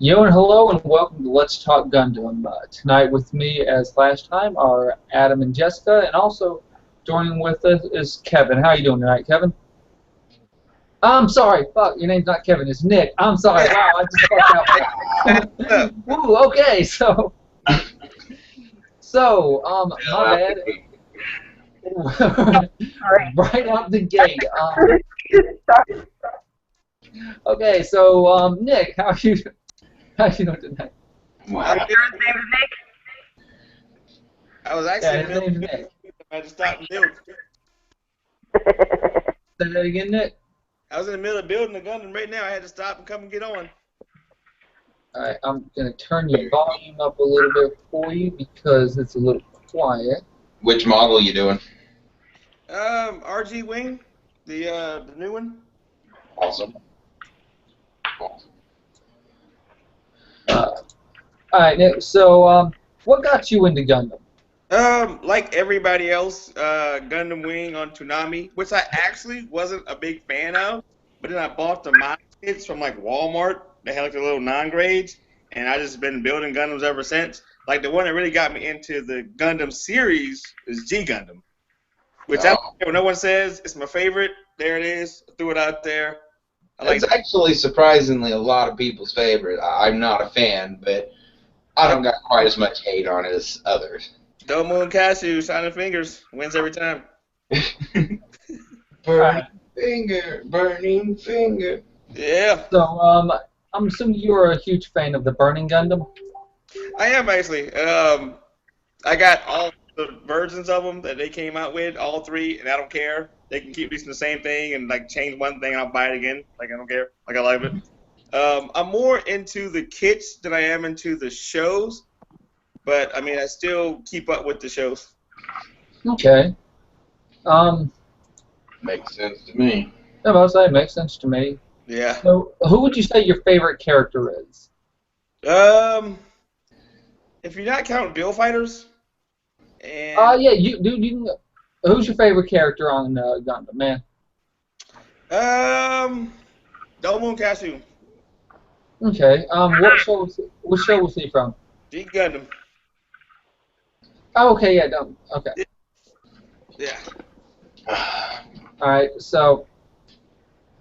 Yo and hello and welcome to Let's Talk Gundam. Tonight with me, as last time, are Adam and Jessica, and also joining with us is Kevin. How you doing tonight, Kevin? I'm sorry, fuck, your name's not Kevin, it's Nick. I'm sorry, wow, I just fucked out. Woo, okay, my bad. Right out the gate. Okay, so Nick, how you doing tonight? Wow. His name is Nick. I was actually his name's Nick. I had to stop and build. Say that again, Nick. I was in the middle of building a Gundam right now. I had to stop and come and get on. Alright, I'm going to turn your volume up a little bit for you because it's a little quiet. Which model are you doing? RG Wing, the new one. Awesome. Alright, Nick, so what got you into Gundam? Like everybody else, Gundam Wing on Toonami, which I actually wasn't a big fan of, but then I bought the mod kits from like Walmart. They had like the little non-grades, and I just been building Gundams ever since. Like the one that really got me into the Gundam series is G Gundam, which I don't care what no one says. It's my favorite. There it is. I threw it out there. It's actually surprisingly a lot of people's favorite. I'm not a fan, but I don't got quite as much hate on it as others. Domo Cashew, shining fingers, wins every time. Burning finger. Yeah. So, I'm assuming you're a huge fan of the Burning Gundam? I am actually. I got all the versions of them that they came out with, all three, and I don't care. They can keep using the same thing and like change one thing and I'll buy it again. Like I don't care. Like I love it. I'm more into the kits than I am into the shows, but I mean I still keep up with the shows. Okay. Makes sense to me. I was say it makes sense to me. Yeah. So, who would you say your favorite character is? If you're not counting Bill Fighters, and Yeah, you can. Who's your favorite character on Gundam, man? Domo Cashew. Okay. What show was he from? G Gundam. Oh, okay, yeah, Gundam. Okay. Yeah. All right. So,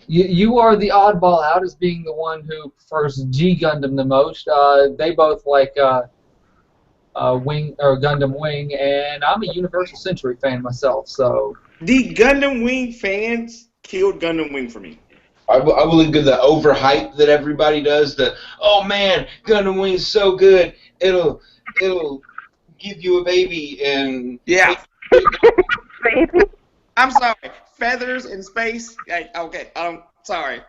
you are the oddball out as being the one who prefers G Gundam the most. They both like Wing or Gundam Wing, and I'm a Universal Century fan myself. So. The Gundam Wing fans killed Gundam Wing for me. I believe the overhype that everybody does. Oh man, Gundam Wing is so good. It'll give you a baby and yeah. Baby. I'm sorry. Feathers in space. Okay. I'm sorry.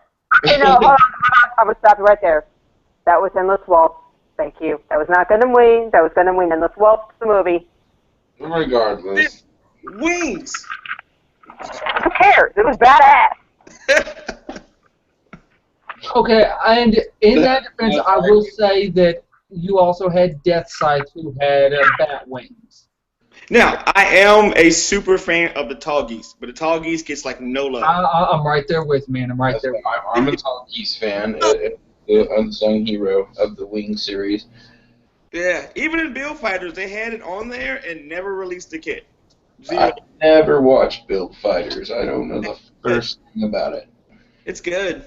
Okay, no, hold on. I would stop you right there. That was Endless Waltz. Thank you. That was not Gundam Wing. That was Gundam Wing. Endless Waltz, the movie. Regardless. Wings. Who cares? It was badass. Okay, and in that defense, I will say that you also had Death Sights who had bat wings. Now, I am a super fan of the Tall Geese, but the Tall Geese gets like no love. I'm right there with me, and I'm right there. I'm a Tall Geese fan, the unsung hero of the Wing series. Yeah, even in Build Fighters, they had it on there and never released the kit. I never watched Build Fighters. I don't know the first thing about it. It's good.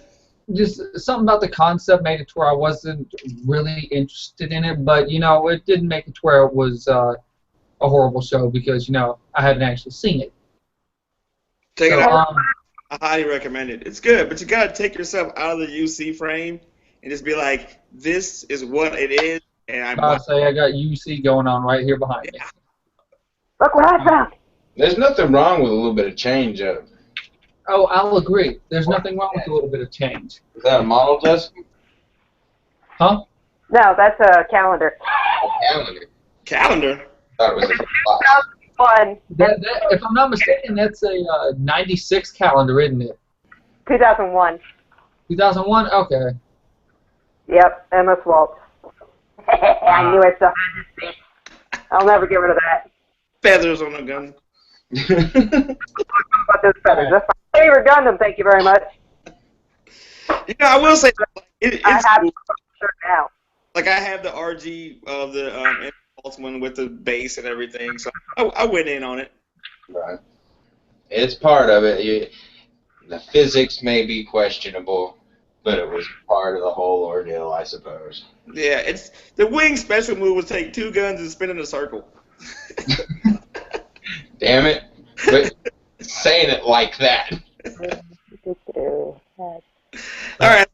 Just something about the concept made it to where I wasn't really interested in it, but it didn't make it to where it was a horrible show because I hadn't actually seen it. Check it out. I highly recommend it. It's good, but you gotta take yourself out of the UC frame and just be like, "This is what it is." And I'll say I got UC going on right here behind me. Look what I found. There's nothing wrong with a little bit of change. Oh, I'll agree. There's nothing wrong with a little bit of change. Is that a model, Jessica? Huh? No, that's a calendar. A calendar. Calendar? I thought it was a clock. 2001. If I'm not mistaken, that's a 96 calendar, isn't it? 2001. 2001? Okay. Yep, Endless Waltz. I knew I still had this thing. I'll never get rid of that. Feathers on the gun. About those feathers. That's my favorite Gundam, thank you very much. I will say, it's I have cool. a shirt now. like I have the RG of the impulse one with the base and everything, so I went in on it. Right. It's part of it. The physics may be questionable, but it was part of the whole ordeal, I suppose. Yeah, it's the wing special move was take 2 guns and spin in a circle. Damn it. But saying it like that. All right.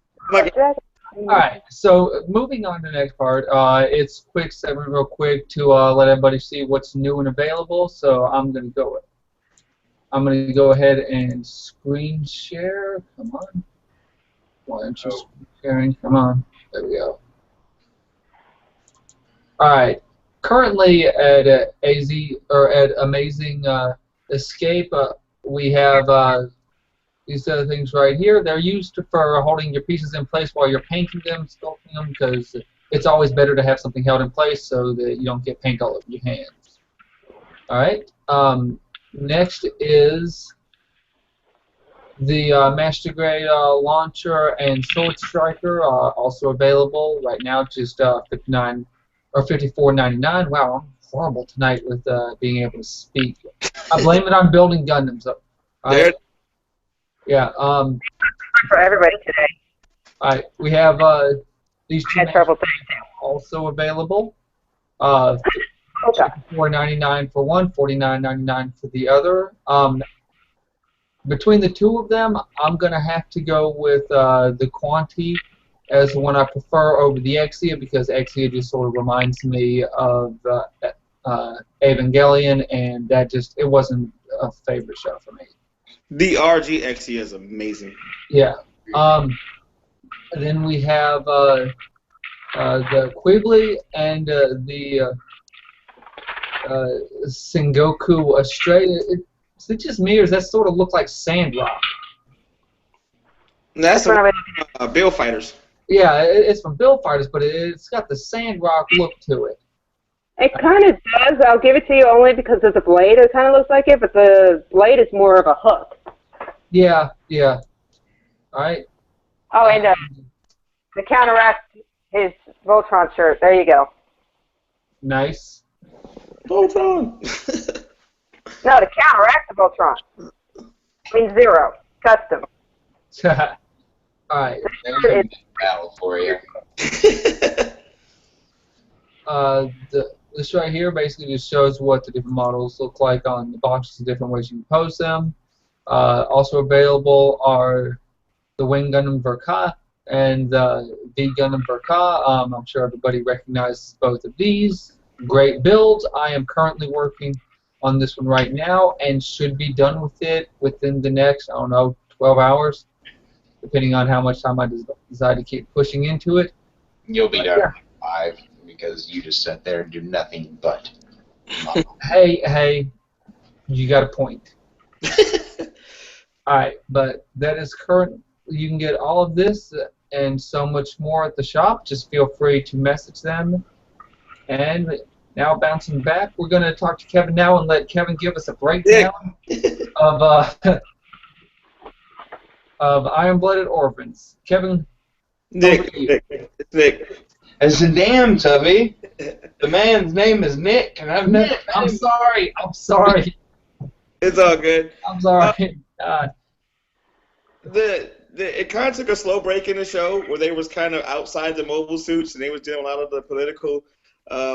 Alright, so moving on to the next part, it's quick segment real quick to let everybody see what's new and available, so I'm going to go ahead and screen share. Come on. Why aren't you screen sharing? Come on. There we go. Alright, currently at at Amazing Escape, we have these other things right here. They're used for holding your pieces in place while you're painting them, sculpting them, because it's always better to have something held in place so that you don't get paint all over your hands. Alright, next is the Master Grade Launcher and Sword Striker, also available right now, just $59 or $54.99. Wow, I'm horrible tonight with being able to speak. I blame it on building Gundams. Right? Yeah. For everybody today. All right. We have these two I had trouble also available. Okay. $54.99 for one, $49.99 for the other. Between the two of them, I'm gonna have to go with the Quanti as the one I prefer over the Exia, because Exia just sort of reminds me of Evangelion, and it wasn't a favorite show for me. The RGXE is amazing. Yeah. Then we have the Quigley and the Sengoku Australia. Is it just me, or does that sort of look like Sandrock? That's Bill Fighters. Yeah, it's from Bill Fighters, but it's got the Sandrock look to it. It kind of does. I'll give it to you only because of the blade. It kind of looks like it, but the blade is more of a hook. Yeah, yeah. All right. Oh, and to counteract his Voltron shirt. There you go. Nice. Voltron. No, to counteract the Voltron. Means 0. Custom. All right. There's a battle for you. This right here basically just shows what the different models look like on the boxes, the different ways you can pose them. Also available are the Wing Gundam Verka and the V Gundam Verka. I'm sure everybody recognizes both of these. Great builds. I am currently working on this one right now and should be done with it within the next, 12 hours, depending on how much time I decide to keep pushing into it. You'll be done in 5 because you just sat there and do nothing but. Hey, you got a point. Alright, but that is current. You can get all of this and so much more at the shop. Just feel free to message them. And now bouncing back, we're going to talk to Kevin now and let Kevin give us a breakdown of Iron Blooded Orphans. Kevin, Nick. It's a damn, Tubby. The man's name is Nick, and I've never. I'm sorry. It's all good. I'm sorry. It kind of took a slow break in the show where they was kind of outside the mobile suits and they was doing a lot of the political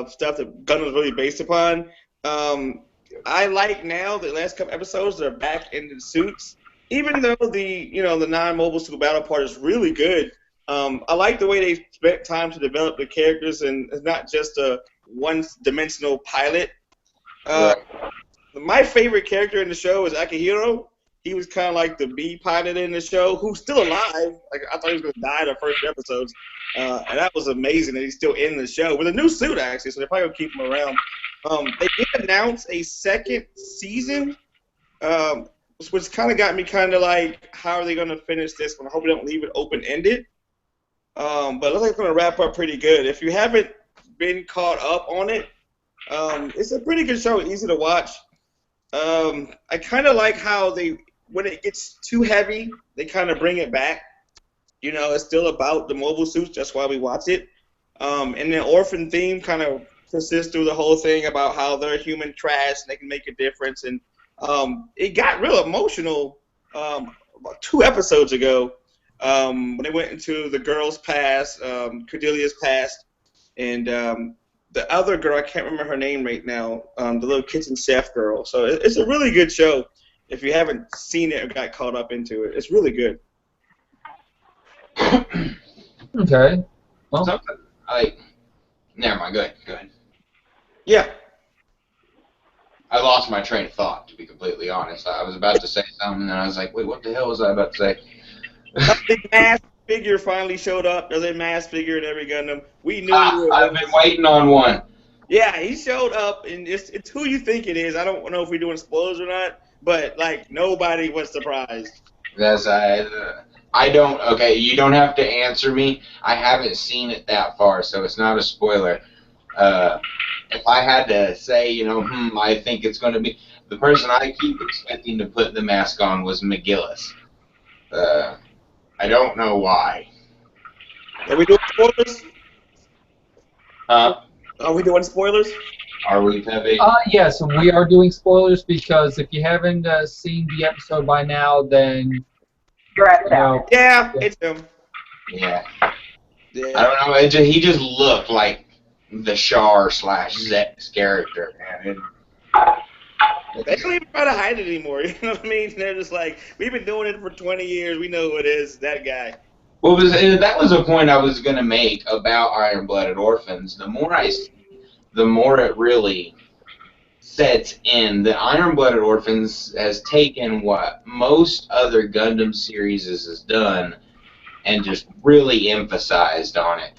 stuff that Gundam was really based upon. I like now the last couple episodes they're back in the suits, even though the non-mobile suit battle part is really good. I like the way they spent time to develop the characters and it's not just a one-dimensional pilot. My favorite character in the show is Akihiro. He was kind of like the B pilot in the show, who's still alive. Like I thought he was going to die the first episodes, and that was amazing that he's still in the show with a new suit actually. So they're probably going to keep him around. They did announce a second season, which kind of got me kind of like, how are they going to finish this one? I hope they don't leave it open-ended. But it looks like it's going to wrap up pretty good. If you haven't been caught up on it, it's a pretty good show, easy to watch. I kind of like how when it gets too heavy, they kind of bring it back. It's still about the mobile suits. That's why we watch it. And the orphan theme kind of persists through the whole thing about how they're human trash and they can make a difference. And it got real emotional about 2 episodes ago when they went into the girl's past, Cordelia's past, and the other girl, I can't remember her name right now, the little kitchen chef girl. So it's a really good show. If you haven't seen it or got caught up into it, it's really good. Okay. Well, Something like, never mind. Go ahead. Yeah. I lost my train of thought, to be completely honest. I was about to say something, and I was like, wait, what the hell was I about to say? The mask figure finally showed up. There's a mask figure in every Gundam. We knew. I've been waiting on one. Yeah, he showed up, and it's who you think it is. I don't know if we're doing spoilers or not, but like nobody was surprised. That's I don't. Okay, you don't have to answer me. I haven't seen it that far, so it's not a spoiler. If I had to say, I think it's going to be the person I keep expecting to put the mask on was McGillis. I don't know why. Are we doing spoilers? Are Are we doing spoilers? we, Pepe? yes, we are doing spoilers because if you haven't seen the episode by now, then You're at out. Yeah, it's him. Yeah. Yeah. I don't know. He just looked like the Char/Zex character, man. They don't even try to hide it anymore. You know what I mean? They're just like, we've been doing it for 20 years. We know who it is. That guy. Well, that was a point I was going to make about Iron Blooded Orphans. The more I see, the more it really sets in. The Iron Blooded Orphans has taken what most other Gundam series has done and just really emphasized on it.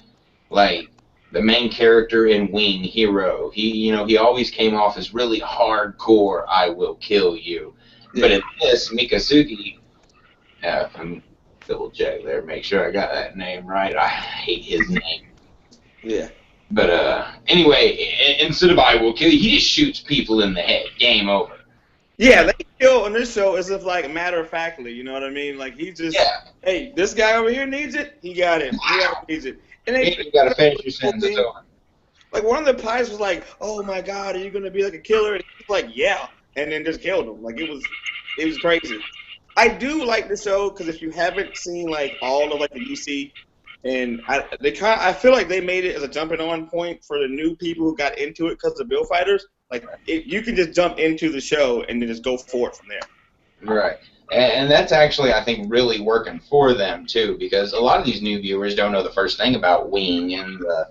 Like, the main character in Wing, Hero, he always came off as really hardcore, I will kill you. Yeah. But in this, Mikasuki, I'm double check there, make sure I got that name right. I hate his name. Yeah. But anyway, instead of I will kill you, he just shoots people in the head. Game over. Yeah, they kill on this show as if like matter of factly, you know what I mean? Like he just, hey, this guy over here needs it, he got it. Whoever needs it. And you gotta finish your sentence. Like one of the pies was like, "Oh my God, are you gonna be like a killer?" And he was like, "Yeah," and then just killed him. Like it was crazy. I do like the show because if you haven't seen like all of like the UC, and I feel like they made it as a jumping on point for the new people who got into it because of the Bill Fighters. Like you can just jump into the show and then just go for it from there. Right. And that's actually, I think, really working for them, too, because a lot of these new viewers don't know the first thing about Wing and the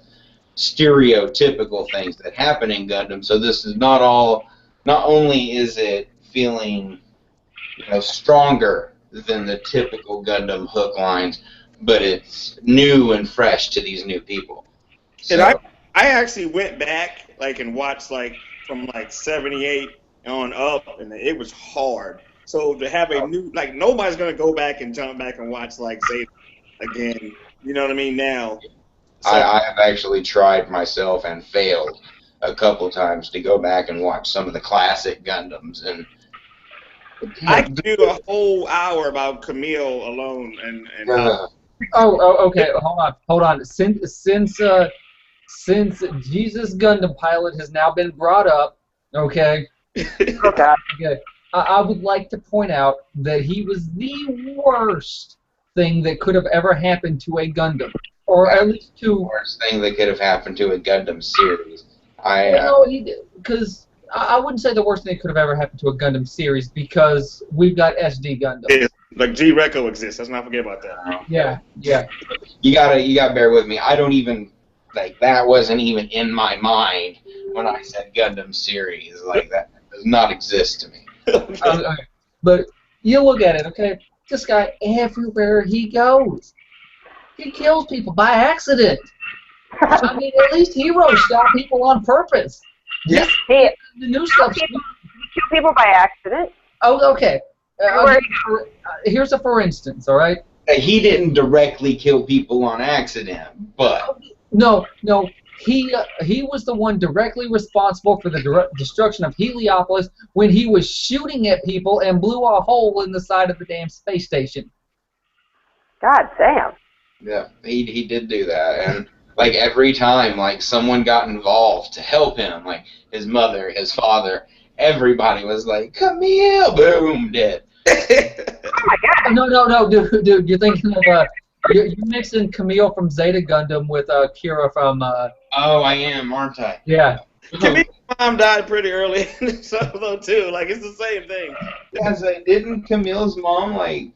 stereotypical things that happen in Gundam. So this is not only is it feeling, stronger than the typical Gundam hook lines, but it's new and fresh to these new people. So, and I actually went back, and watched, from, 78 on up, and it was hard. So to have a new, nobody's going to go back and jump back and watch, Zeta again. You know what I mean? Now. So, I have actually tried myself and failed a couple times to go back and watch some of the classic Gundams. And I could do a whole hour about Camille alone. Okay. Hold on. Since Jesus Gundam Pilot has now been brought up, okay. Okay. I would like to point out that he was the worst thing that could have ever happened to a Gundam, or at least to the worst thing that could have happened to a Gundam series. Because I wouldn't say the worst thing that could have ever happened to a Gundam series because we've got SD Gundam. Yeah, G-Reco exists. Let's not forget about that. Yeah. You gotta bear with me. I don't even that wasn't even in my mind when I said Gundam series. That does not exist to me. But you look at it, okay? This guy, everywhere he goes, he kills people by accident. I mean, at least heroes stop people on purpose. Yeah. The new stuff. Kill people by accident. Oh, okay. Here's a for instance, all right? He didn't directly kill people on accident, but No. He was the one directly responsible for the destruction of Heliopolis when he was shooting at people and blew a hole in the side of the damn space station. God damn. Yeah, he did do that, and Like every time, like someone got involved to help him, like his mother, his father, everybody was like, "Camille, boom, dead." No, dude, you're thinking of you're mixing Camille from Zeta Gundam with Kira from Oh, I am, aren't I? yeah. Camille's mom died pretty early in Solo too. Like it's the same thing. Yeah, so didn't Camille's mom like?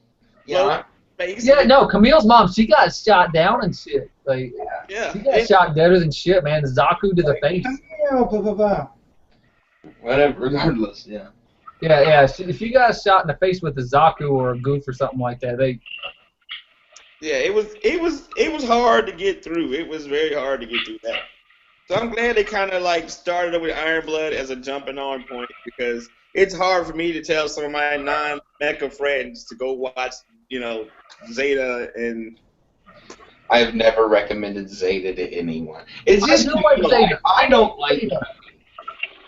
Blow Yeah, face. Yeah, no, Camille's mom, she got shot down and shit. Like, Yeah. she got shot deader than shit, man. Zaku to the face. Camille, blah, blah, blah. Whatever, regardless, yeah. Yeah. If you got shot in the face with a Zaku or a Goof or something like that, Yeah, it was hard to get through. It was very hard to get through that. So I'm glad they kind of like started with Iron Blood as a jumping on point because it's hard for me to tell some of my non-mecha friends to go watch, Zeta and. I've never recommended Zeta to anyone. It's I just do like Zeta. I don't like it.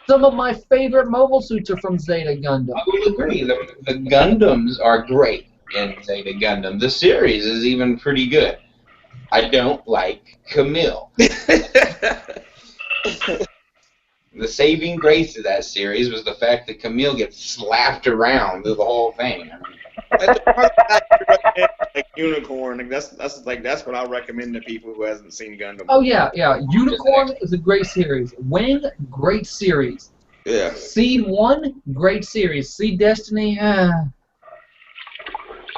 some of my favorite mobile suits are from Zeta Gundam. I will agree. The Gundams are great in Zeta Gundam. The series is even pretty good. I don't like Camille. The saving grace of that series was the fact that Camille gets slapped around through the whole thing. Like Unicorn, like that's what I recommend to people who hasn't seen Gundam. Oh yeah. Unicorn is a great series. Wing, great series. Yeah. Seed 1, great series. Seed Destiny, If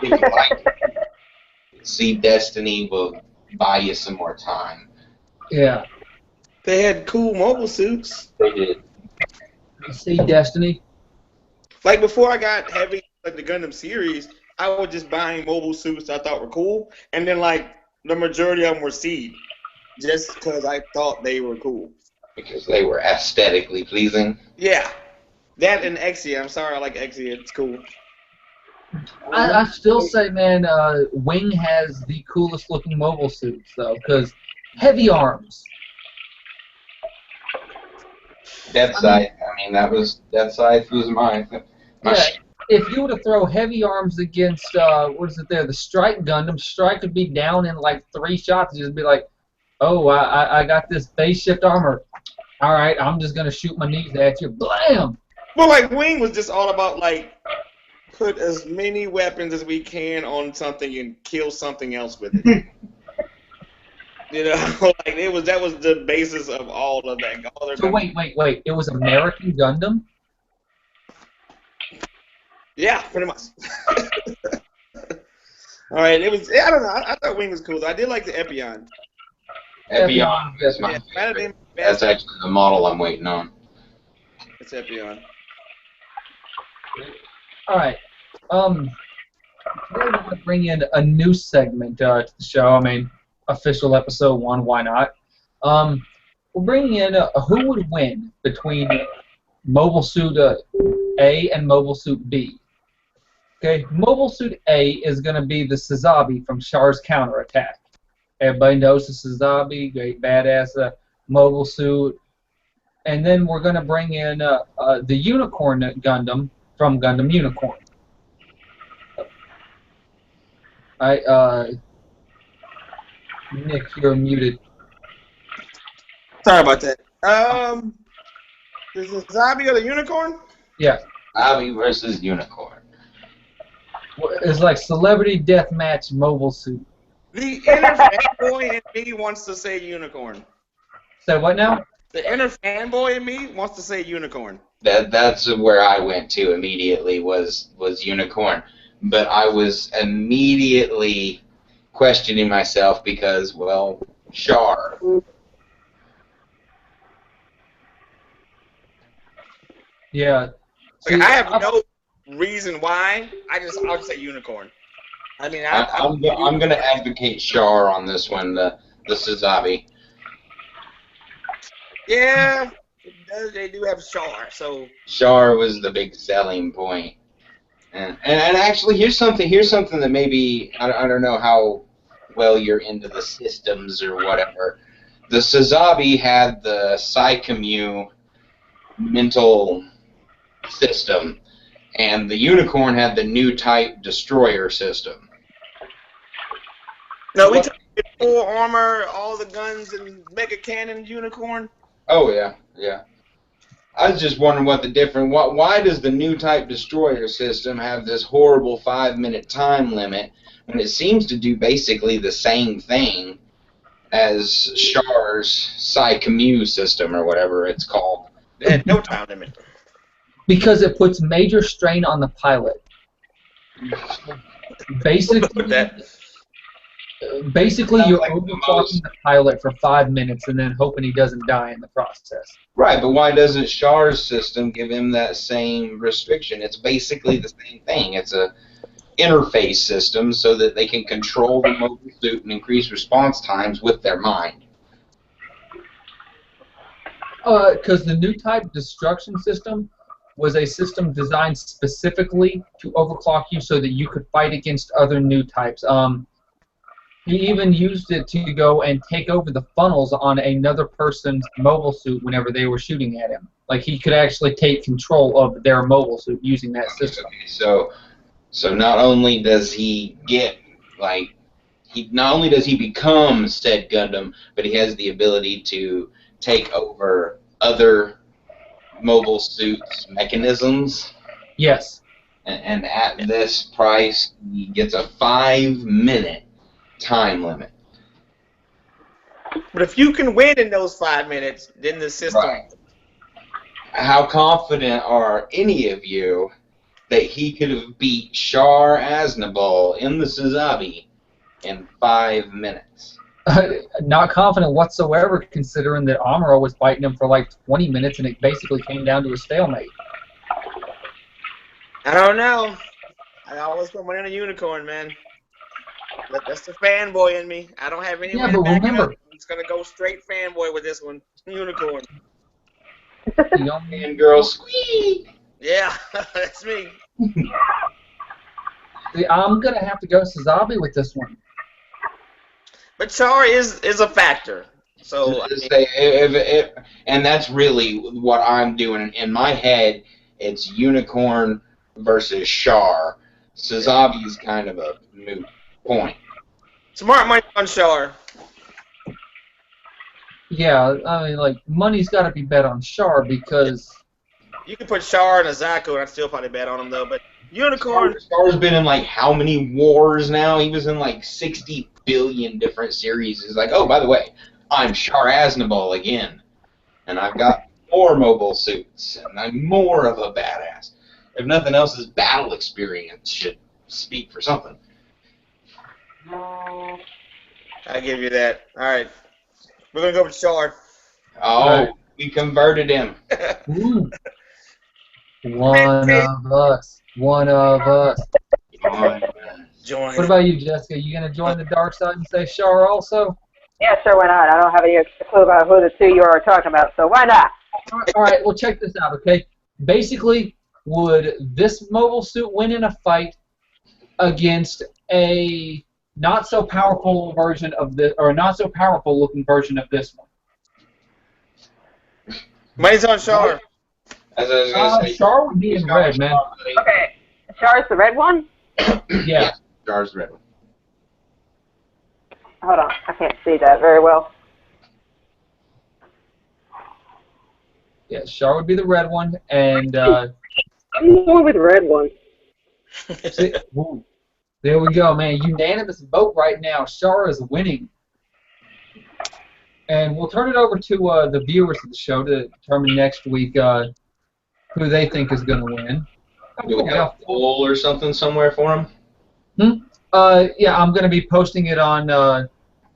you like it, see Destiny will buy you some more time. yeah. They had cool mobile suits. They did. Seed Destiny. Like before I got heavy like the Gundam series, I was just buying mobile suits I thought were cool, and then like the majority of them were Seed, just because I thought they were cool. Because they were aesthetically pleasing. Yeah, that and Exia. I'm sorry, I like Exia. It's cool. I still say, man, Wing has the coolest looking mobile suits, though, because heavy arms. Dead Scythe. I mean, Dead Scythe was my Yeah, if you were to throw heavy arms against, what is it there, the Strike Gundam, Strike would be down in like 3 shots. Just be like, oh, I got this base shift armor. All right, I'm just going to shoot my knees at you. Blam! Well, like Wing was just all about like put as many weapons as we can on something and kill something else with it. Like that was the basis of all of that. So wait. It was American Gundam? Yeah, pretty much. All right, it was. I don't know. I thought Wing was cool. I did like the Epion. Epion is my favorite. That's actually the model I'm waiting on. It's Epion. All right. Today we're going to bring in a new segment to the show. I mean, official episode 1. Why not? We're bringing in who would win between Mobile Suit A and Mobile Suit B. Okay, Mobile Suit A is going to be the Sazabi from Char's Counterattack. Everybody knows the Sazabi, great badass mobile suit. And then we're going to bring in the Unicorn Gundam from Gundam Unicorn. Nick, you're muted. Sorry about that. Is it Zabi or the Unicorn? Yeah. Zabi versus Unicorn. It's like celebrity deathmatch mobile suit. The inner fanboy in me wants to say Unicorn. Say what now? The inner fanboy in me wants to say Unicorn. That's where I went to immediately was Unicorn. But I was immediately questioning myself because, well, Char. Yeah. See, I have no reason why. I'll just say Unicorn. I mean, I'm going to advocate Char on this one, the Sazabi. Yeah, they do have Char, so. Char was the big selling point. And actually, here's something that maybe, I don't know how well you're into the systems or whatever. The Sazabi had the Psycommu mental system, and the Unicorn had the new type destroyer system. No, we took full armor, all the guns, and mega cannon unicorn? Oh yeah, yeah. I was just wondering what the difference. Why does the new type destroyer system have this horrible 5-minute time limit when it seems to do basically the same thing as Char's Psy-Commu system or whatever it's called? They had no time limit. Because it puts major strain on the pilot. Basically, you're overclocking the pilot for 5 minutes and then hoping he doesn't die in the process. Right, but why doesn't Char's system give him that same restriction? It's basically the same thing. It's a interface system so that they can control the mobile suit and increase response times with their mind. Because the new type destruction system was a system designed specifically to overclock you so that you could fight against other new types. He even used it to go and take over the funnels on another person's mobile suit whenever they were shooting at him. Like, he could actually take control of their mobile suit using that system. Okay, so not only does he get, not only does he become said Gundam, but he has the ability to take over other mobile suits mechanisms. Yes. And at this price, he gets a 5-minute time limit. But if you can win in those 5 minutes, then the system... Right. How confident are any of you that he could have beat Char Aznavour in the Suzabi in 5 minutes? Not confident whatsoever, considering that Amuro was fighting him for like 20 minutes and it basically came down to a stalemate. I don't know. I always put money on a unicorn, man. That's the fanboy in me. I don't have any way to back it up. I'm just going to go straight fanboy with this one. Unicorn. And girl squeak. Yeah, that's me. See, I'm going to have to go Suzabi with this one. But Char is a factor. So and that's really what I'm doing. In my head, it's Unicorn versus Char. Suzabi is kind of a moot point. Smart money on Char. Yeah, I mean, like, money's got to be bet on Char because... You can put Char and a Zaku, and I'd still probably bet on him, though. But Unicorn... Char's been in, like, how many wars now? He was in, like, 60 billion different series. He's like, oh, by the way, I'm Char Aznavour again. And I've got more mobile suits, and I'm more of a badass. If nothing else, his battle experience should speak for something. I give you that. All right. We're going to go with Char. Oh, we converted him. Ooh. One of us. One of us. Join. What about you, Jessica? You going to join the dark side and say Char also? Yeah, sure, why not? I don't have any clue about who the two you are talking about, so why not? All right, well, check this out, okay? Basically, would this mobile suit win in a fight against a not so powerful version of this, or not so powerful looking version of this one? Money's on Char. As I was going to say, Char would be in red, man. Okay, Char's the red one? Yeah. Char's the red one. Hold on, I can't see that very well. Yeah, Char would be the red one, and I'm going with the red one. see, ooh, there we go, man. Unanimous vote right now. Char is winning. And we'll turn it over to the viewers of the show to determine next week who they think is going to win. Do we have a poll or something somewhere for him? Yeah, I'm going to be posting it on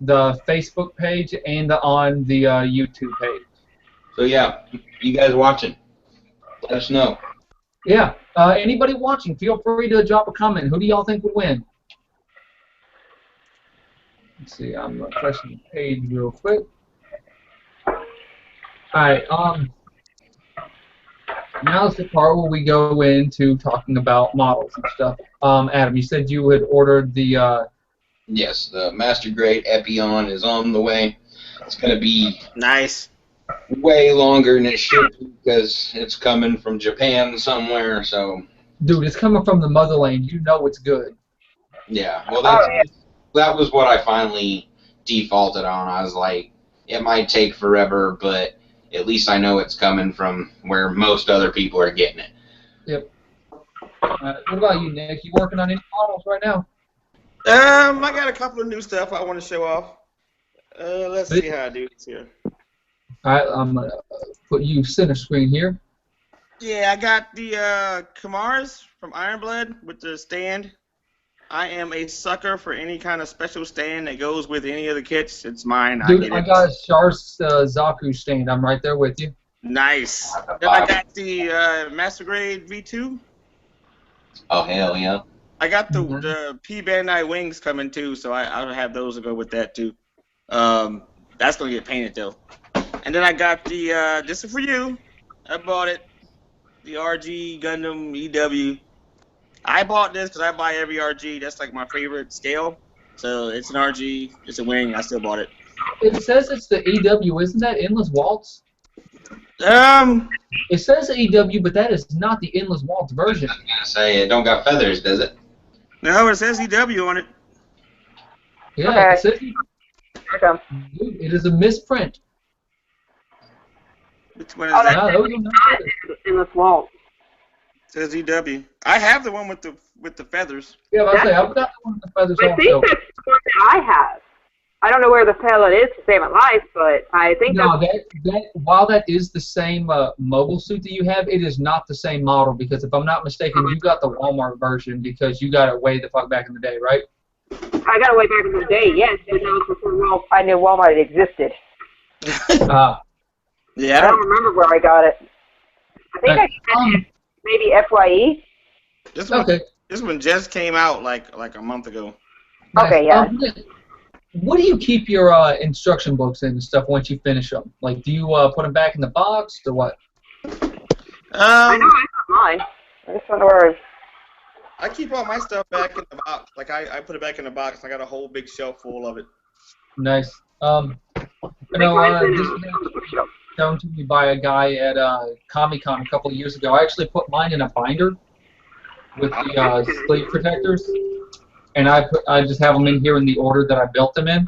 the Facebook page and on the YouTube page. So yeah, you guys watching, let us know. Yeah, anybody watching, feel free to drop a comment. Who do y'all think would win? Let's see, I'm refreshing the page real quick. Alright, now's the part where we go into talking about models and stuff. Adam, you said you had ordered the... Yes, the Master Grade Epion is on the way. It's going to be nice. Way longer than it should be because it's coming from Japan somewhere, so... Dude, it's coming from the motherland. You know it's good. Yeah, well, that was what I finally defaulted on. I was like, it might take forever, but at least I know it's coming from where most other people are getting it. Yep. What about you, Nick? You working on any models right now? I got a couple of new stuff I want to show off. Let's see how I do this here. All right, I'm gonna put you center screen here. Yeah, I got the Kamars from Iron Blood with the stand. I am a sucker for any kind of special stand that goes with any of the kits. It's mine. Dude, I got a Shar's Zaku stand. I'm right there with you. Nice. Then I got the Master Grade V2. Oh, hell yeah. I got the P Bandai wings coming too, so I'll have those to go with that too. That's gonna get painted though. And then I got the this is for you. I bought it. The RG Gundam EW. I bought this because I buy every RG. That's like my favorite scale. So it's an RG. It's a wing. I still bought it. It says it's the EW. Isn't that Endless Waltz? It says EW, but that is not the Endless Waltz version. I was gonna say it don't got feathers, does it? No, it says EW on it. Yeah, Okay. it says Okay. Dude, it is a misprint. Which one is Oh, that? No, those are not feathers. In this wall. It says EW. I have the one with the feathers. Yeah, I've got the one with the feathers I think also. that's the one that I have. I don't know where the hell it is to save my life, but I think No, that's... while that is the same mobile suit that you have, it is not the same model because if I'm not mistaken, you got the Walmart version because you got it way the fuck back in the day, right? I got it way back in the day, yes, but that was before I knew Walmart existed. Yeah, I don't remember where I got it. I think I got it maybe FYE. This one just came out like a month ago. Okay, yeah. What do you keep your instruction books in and stuff once you finish them? Like, do you put them back in the box or what? I know I got mine. I just wonder where... I keep all my stuff back in the box. Like I put it back in the box. I got a whole big shelf full of it. Nice. This was shown to me by a guy at Comic-Con a couple of years ago. I actually put mine in a binder with the sleeve protectors, and I just have them in here in the order that I built them in.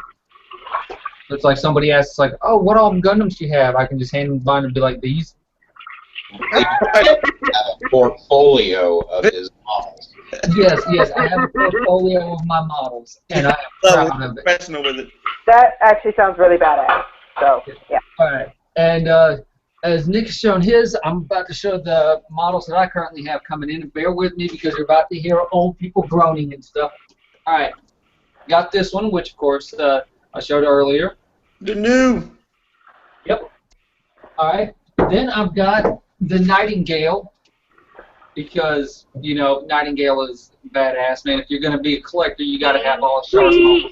It's like somebody asks, like, "Oh, what all Gundams do you have?" I can just hand them the binder and be like, "These." A portfolio of his models. Yes, I have a portfolio of my models, and I am proud of it. Professional with it. That actually sounds really badass. So, yeah. All right, and as Nick's shown his, I'm about to show the models that I currently have coming in. Bear with me because you're about to hear old people groaning and stuff. All right, got this one, which of course I showed earlier. The new. Yep. All right. Then I've got the Nightingale, because, you know, Nightingale is badass, man. If you're going to be a collector, you got to have all the Shar's models.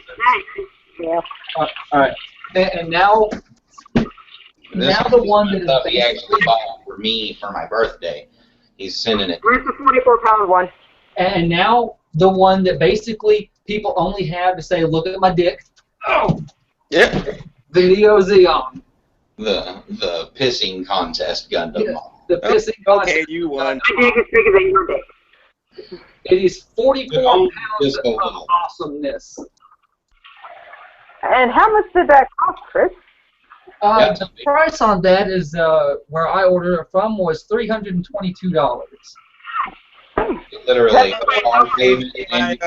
Yeah. All right. And now the one that is he actually bought for me for my birthday. He's sending it. Where's the 44-pound one? And now the one that basically people only have to say, look at my dick. Oh! Yep. The Neo Zeon. The pissing contest Gundam model. The pissing contest. Okay, you won. My dick is bigger than your dick. It is 44 pounds Just of a little. awesomeness. And how much did that cost, Chris? The price on that is where I ordered it from was $322. Literally, a car payment and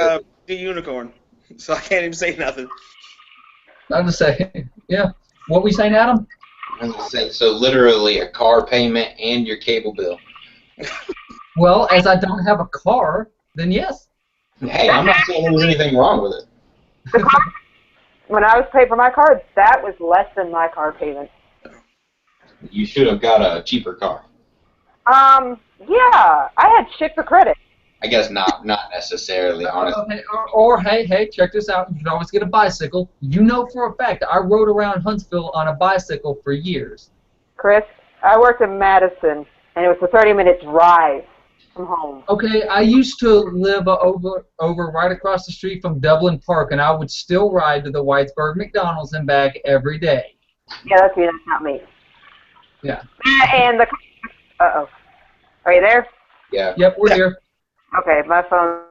The unicorn. So I can't even say nothing. I'm just saying, yeah. What we saying, Adam? so literally a car payment and your cable bill. Well, as I don't have a car, then yes. Hey, I'm not saying there's anything wrong with it. When I was paying for my car, that was less than my car payment. You should have got a cheaper car. Yeah, I had shit for credit. I guess not necessarily, honestly. Okay, or hey, check this out. You can always get a bicycle. You know for a fact I rode around Huntsville on a bicycle for years. Chris, I worked in Madison, and it was a 30-minute drive from home. Okay, I used to live over right across the street from Dublin Park, and I would still ride to the Whitesburg McDonald's and back every day. Yeah, that's you. That's not me. Yeah. And the... Uh-oh. Are you there? Yeah. Yep, we're here. Okay, my phone...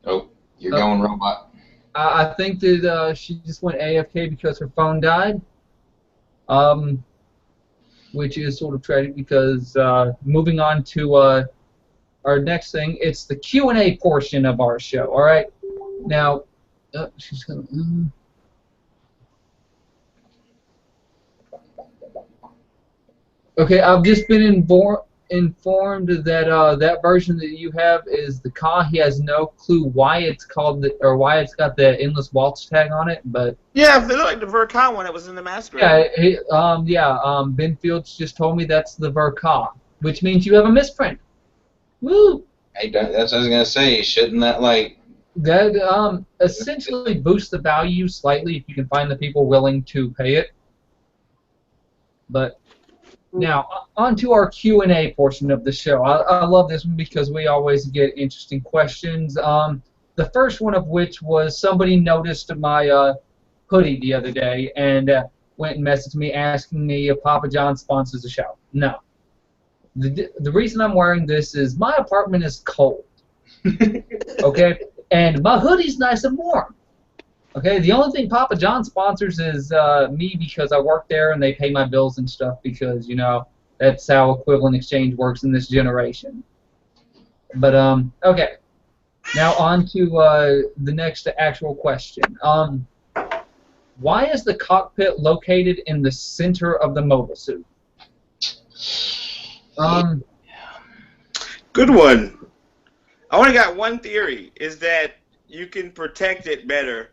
Oh, you're going robot. I think that she just went AFK because her phone died. Which is sort of tragic because moving on to our next thing, it's the Q&A portion of our show. All right. Now, she's gonna. Okay, I've just been informed that that version that you have is the Ka. He has no clue why it's called or why it's got the Endless Waltz tag on it, but Yeah, they look like the Vercon one that was in the Masquerade. Ben Fields just told me that's the Verka, which means you have a misprint. Woo! That's what I was gonna say. Shouldn't that like That essentially boosts the value slightly if you can find the people willing to pay it. But now on to our Q&A portion of the show. I love this one because we always get interesting questions. The first one of which was somebody noticed my hoodie the other day and went and messaged me asking me if Papa John sponsors the show. No. The reason I'm wearing this is my apartment is cold. Okay? And my hoodie's nice and warm. Okay? The only thing Papa John sponsors is me because I work there and they pay my bills and stuff because, you know, that's how equivalent exchange works in this generation. But, okay. Now on to the next actual question. Why is the cockpit located in the center of the mobile suit? Good one. I only got one theory, is that you can protect it better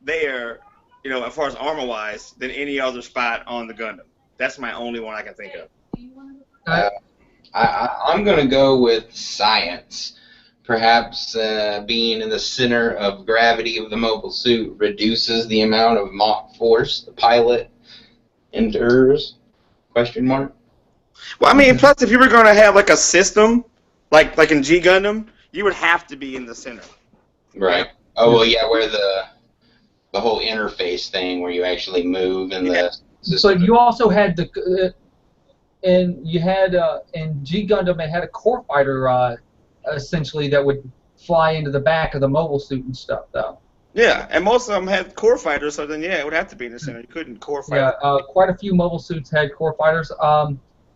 there, you know, as far as armor-wise, than any other spot on the Gundam. That's my only one I can think of. I'm going to go with science. Perhaps being in the center of gravity of the mobile suit reduces the amount of Mach force the pilot endures? Question mark. Well, I mean, plus if you were going to have like a system, like in G Gundam, you would have to be in the center. Right. Oh well, yeah, where the whole interface thing where you actually move in the system. But you also had the and you had in G Gundam it had a core fighter essentially that would fly into the back of the mobile suit and stuff though. Yeah, and most of them had core fighters, so then yeah, it would have to be in the center. You couldn't core fight. Yeah, quite a few mobile suits had core fighters.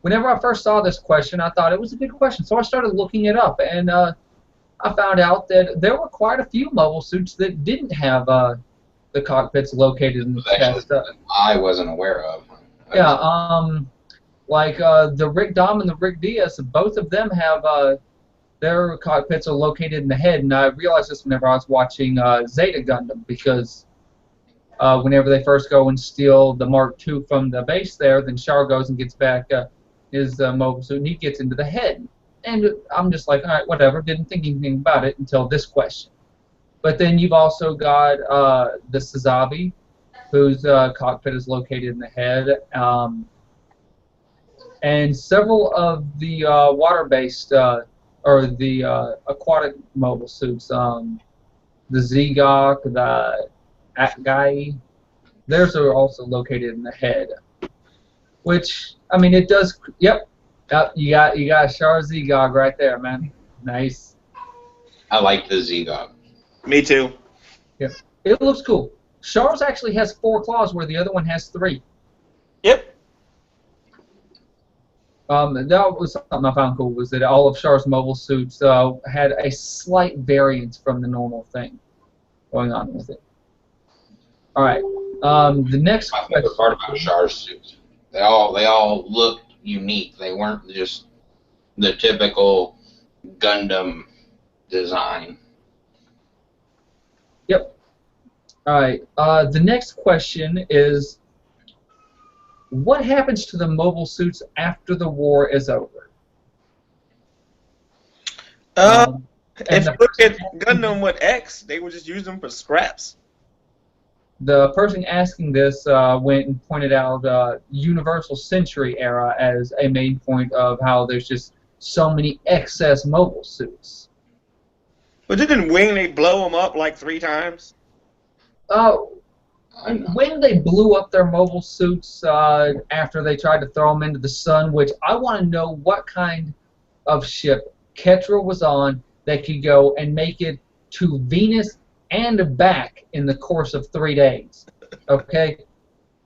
Whenever I first saw this question, I thought it was a good question, so I started looking it up, and I found out that there were quite a few mobile suits that didn't have the cockpits located in the chest. I wasn't aware of. Like the Rick Dom and the Rick Diaz, both of them have their cockpits are located in the head, and I realized this whenever I was watching Zeta Gundam, because whenever they first go and steal the Mark II from the base there, then Char goes and gets back his mobile suit, and he gets into the head. And I'm just like, all right, whatever, didn't think anything about it until this question. But then you've also got the Sazabi, whose cockpit is located in the head, and several of the water-based or the aquatic mobile suits, the Zegok, the Atgai, theirs are also located in the head. Which, I mean, it does. Yep, you got Char Zegog right there, man. Nice. I like the Zegog. Me too. Yeah, it looks cool. Char's actually has 4 claws, where the other one has 3. Yep. That was something I found cool, was that all of Char's mobile suits had a slight variance from the normal thing going on with it. All right. The next My favorite part about Char's suits, they all looked unique. They weren't just the typical Gundam design. Yep. All right. The next question is, what happens to the mobile suits after the war is over? If you look at Gundam with X, they would just use them for scraps. The person asking this went and pointed out Universal Century era as a main point of how there's just so many excess mobile suits. But didn't Wing, they blow them up like 3 times? When they blew up their mobile suits after they tried to throw them into the sun, which I want to know what kind of ship Ketra was on that could go and make it to Venus and back in the course of 3 days. Okay?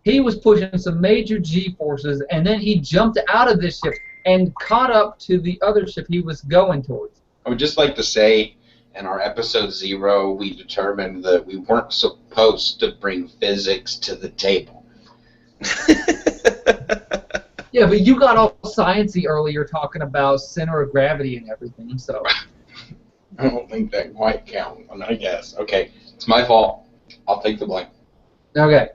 He was pushing some major G-forces, and then he jumped out of this ship and caught up to the other ship he was going towards. I would just like to say, in our episode 0, we determined that we weren't supposed to bring physics to the table. Yeah, but you got all sciencey earlier talking about center of gravity and everything, so. I don't think that quite counts. I guess. Okay, it's my fault. I'll take the blame. Okay.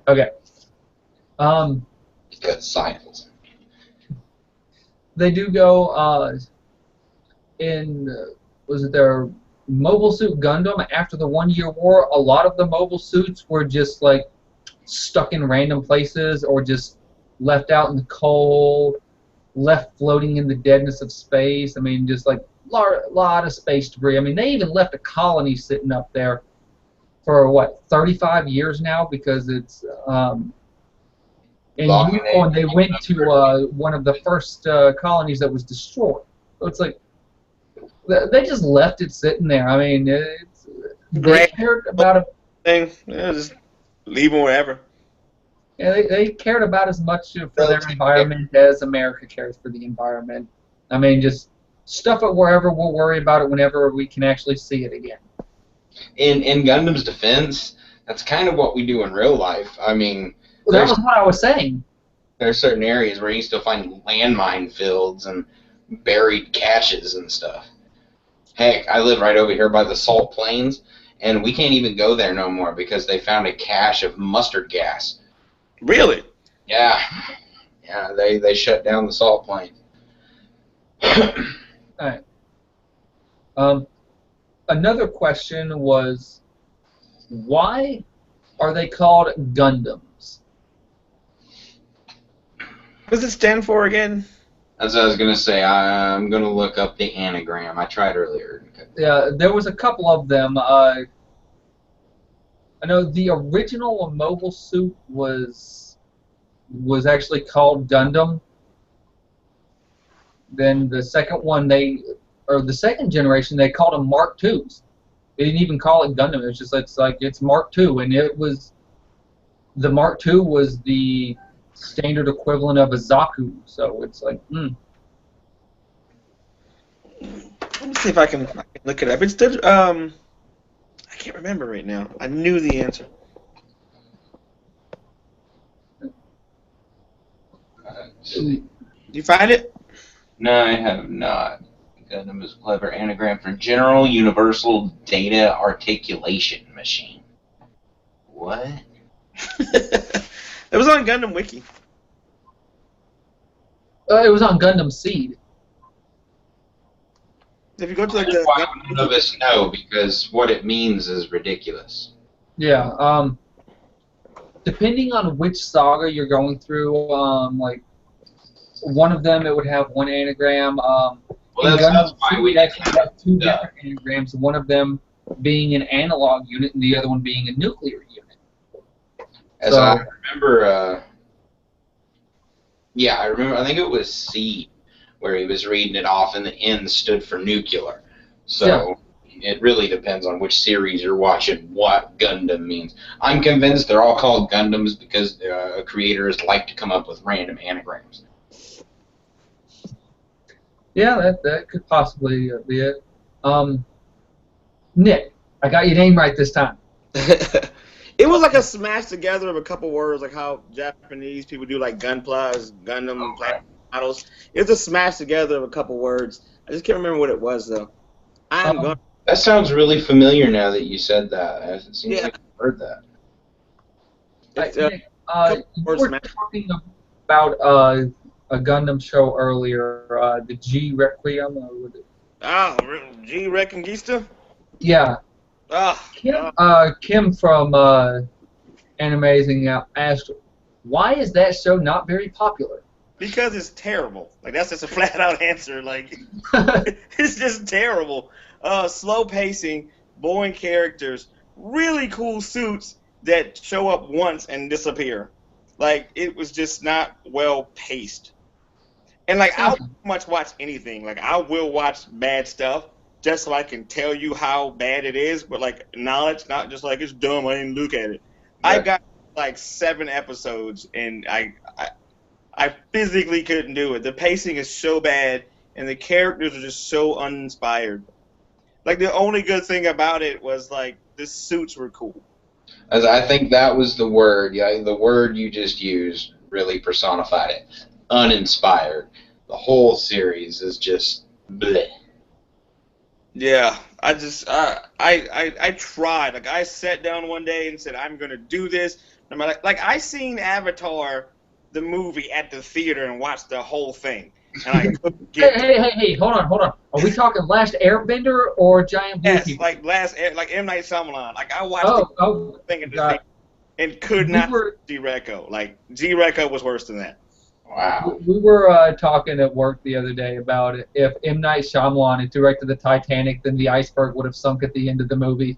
Because science. They do go was it their Mobile Suit Gundam after the 1 Year War? A lot of the mobile suits were just like stuck in random places or just left out in the cold, left floating in the deadness of space. I mean, just like lot of space debris. I mean, they even left a colony sitting up there for what, 35 years now, because it's in Yukon, and they went to one of the first colonies that was destroyed. So it's like they just left it sitting there. I mean, they cared about it. Yeah, just leave them wherever. Yeah, they cared about as much for their environment as America cares for the environment. I mean, just stuff it wherever. We'll worry about it whenever we can actually see it again. In Gundam's defense, that's kind of what we do in real life. I mean, well, that was what I was saying. There are certain areas where you still find landmine fields and buried caches and stuff. Heck, I live right over here by the Salt Plains, and we can't even go there no more because they found a cache of mustard gas. Really? Yeah. Yeah, they shut down the Salt Plains. Alright. Another question was, why are they called Gundams? What does it stand for again? As I was going to say, I'm going to look up the anagram. I tried earlier. Yeah, there was a couple of them. I know the original mobile suit was actually called Gundam. Then the second one, the second generation, they called them Mark IIs. They didn't even call it Gundam. It's just it's Mark II, and the Mark II was the standard equivalent of a Zaku. So it's like, Let me see if I can look it up. It's I can't remember right now. I knew the answer. You find it? No, I have not. Gundam is a clever anagram for General Universal Data Articulation Machine. What? It was on Gundam Wiki. it was on Gundam Seed. If you go to like That's why none of us know, because what it means is ridiculous. Yeah. Depending on which saga you're going through, like one of them, it would have one anagram. Well, that's why we actually have two different anagrams. One of them being an analog unit, and the other one being a nuclear unit. As I remember, I remember. I think it was C, where he was reading it off, and the N stood for nuclear. So it really depends on which series you're watching what Gundam means. I'm convinced they're all called Gundams because creators like to come up with random anagrams. Yeah, that could possibly be it. Nick, I got your name right this time. It was like a smash together of a couple words, like how Japanese people do like Gunplas, Gundam, models. It's a smash together of a couple words. I just can't remember what it was though. That sounds really familiar now that you said that. It seems like I've heard that. You were talking about a Gundam show earlier, the G Requiem. G Reconquista? Yeah. Kim from Animazing asked, why is that show not very popular? Because it's terrible. Like, that's just a flat-out answer. Like, it's just terrible. Slow pacing, boring characters, really cool suits that show up once and disappear. Like, it was just not well paced. And like, I'll pretty much watch anything. Like, I will watch bad stuff, just so I can tell you how bad it is, but like knowledge, not just like it's dumb, I didn't look at it. Yeah. I got like 7 episodes, and I physically couldn't do it. The pacing is so bad, and the characters are just so uninspired. Like the only good thing about it was like the suits were cool. As I think that was the word. Yeah, the word you just used really personified it. Uninspired. The whole series is just bleh. Yeah, I tried. Like I sat down one day and said I'm gonna do this. And I'm like I seen Avatar, the movie, at the theater and watched the whole thing, and I couldn't get. Hey, hold on. Are we talking Last Airbender or Giant Blue Yes, People? like M. Night Shyamalan. Like I watched the whole thing at the theater and could not see G-Reco. Like G-Reco was worse than that. Wow. We were talking at work the other day about it. If M. Night Shyamalan had directed the Titanic, then the iceberg would have sunk at the end of the movie.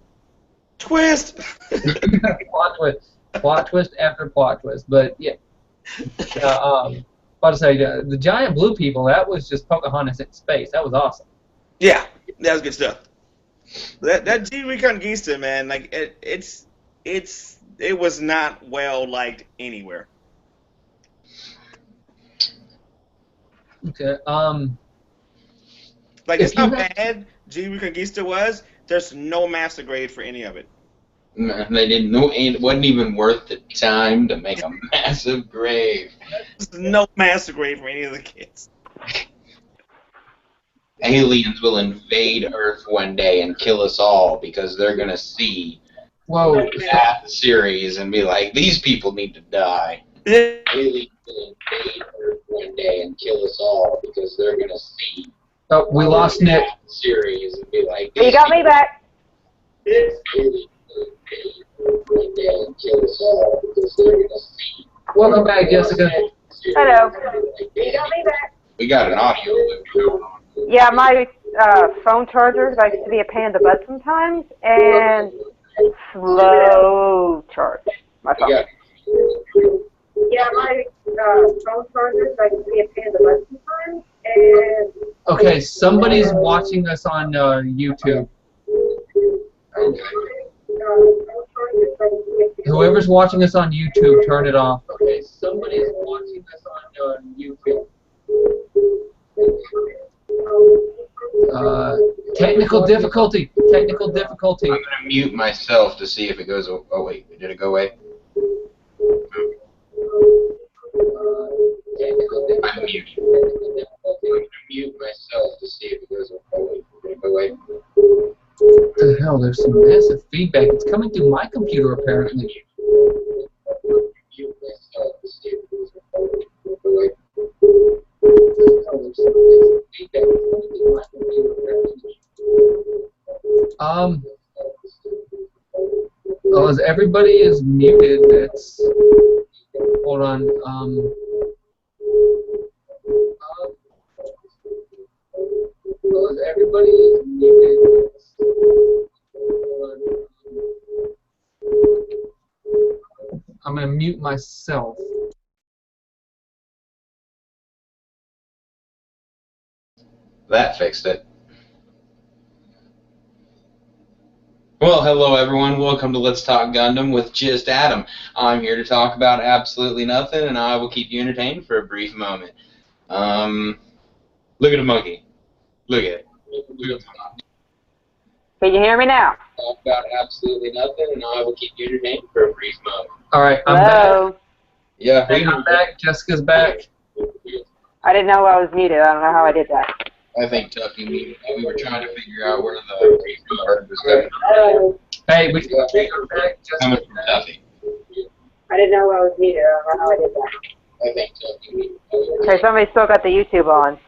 Twist. Plot twist after plot twist. But yeah, about to say the Giant Blue People. That was just Pocahontas in space. That was awesome. Yeah, that was good stuff. That G Reconquista, man, like it was not well liked anywhere. Okay. Like it's how bad G Reconquista was. There's no master grade for any of it. Man, they didn't know, and it wasn't even worth the time to make a massive grave. There's no master grade for any of the kids. Aliens will invade Earth one day and kill us all because they're gonna see that series and be like, these people need to die. Yeah. Aliens will invade Earth one day and kill us all because they're gonna see. Oh, we lost Nick. Series and be like, You got me back. Aliens will invade Earth one day and kill us all because they're gonna see. Welcome back, Jessica. Hello. You got me back. We got an audio loop going on. Yeah, my phone charger likes to be a pain in the butt sometimes, and slow charge my phone. Yeah, my phone charger likes to be a pain in the butt sometimes, and... Okay, somebody's watching us on YouTube. Whoever's watching us on YouTube, turn it off. Okay, somebody's watching us on YouTube. Technical difficulty. I'm gonna mute myself to see if it goes. Oh wait, did it go away? I'm muted. I'm gonna mute myself to see if it goes. Oh wait, did it go away? What the hell? There's some massive feedback. It's coming through my computer apparently. Mute myself to see if it goes. Oh wait, did it go away? Well, as everybody is muted, it's... Hold on. Well, as everybody is muted, I'm going to mute myself. That fixed it. Well, hello everyone. Welcome to Let's Talk Gundam with just Adam. I'm here to talk about absolutely nothing, and I will keep you entertained for a brief moment. Look at a monkey. Look at it. Look at it. Can you hear me now? Talk about absolutely nothing, and I will keep you entertained for a brief moment. All right, I'm Hello? back. Yeah. Hey, I'm back. Jessica's back. I didn't know I was muted. I don't know how I did that. I think Tuffy muted. We were trying to figure out where the brief moment was coming from. Hello? Hey, I'm back. Coming Jessica's from back. Tuffy. I didn't know I was muted. I don't know how I did that. I think Tuffy muted. Okay, somebody still got the YouTube on.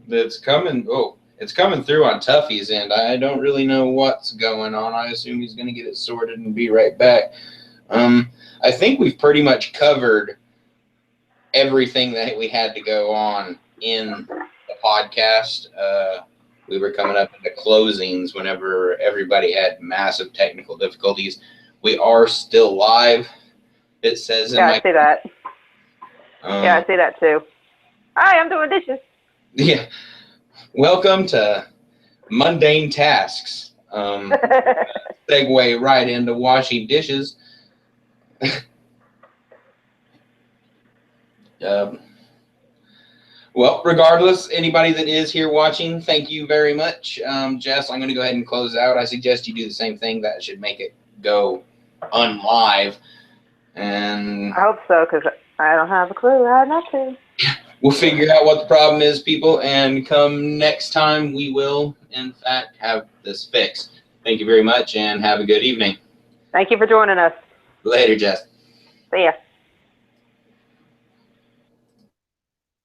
It's coming. Oh, it's coming through on Tuffy's end. I don't really know what's going on. I assume he's going to get it sorted and be right back. I think we've pretty much covered everything that we had to go on in the podcast. We were coming up into closings whenever everybody had massive technical difficulties. We are still live. It says in Yeah, my... I see that. Yeah, I see that too. Hi, I'm doing dishes. Yeah. Welcome to mundane tasks. Segue right into washing dishes. Well, regardless, anybody that is here watching, thank you very much. Jess, I'm going to go ahead and close out. I suggest you do the same thing. That should make it go unlive. And I hope so, because I don't have a clue how not to. we'll figure out what the problem is, people, and come next time, we will, in fact, have this fixed. Thank you very much, and have a good evening. Thank you for joining us. Later, Jess. See ya.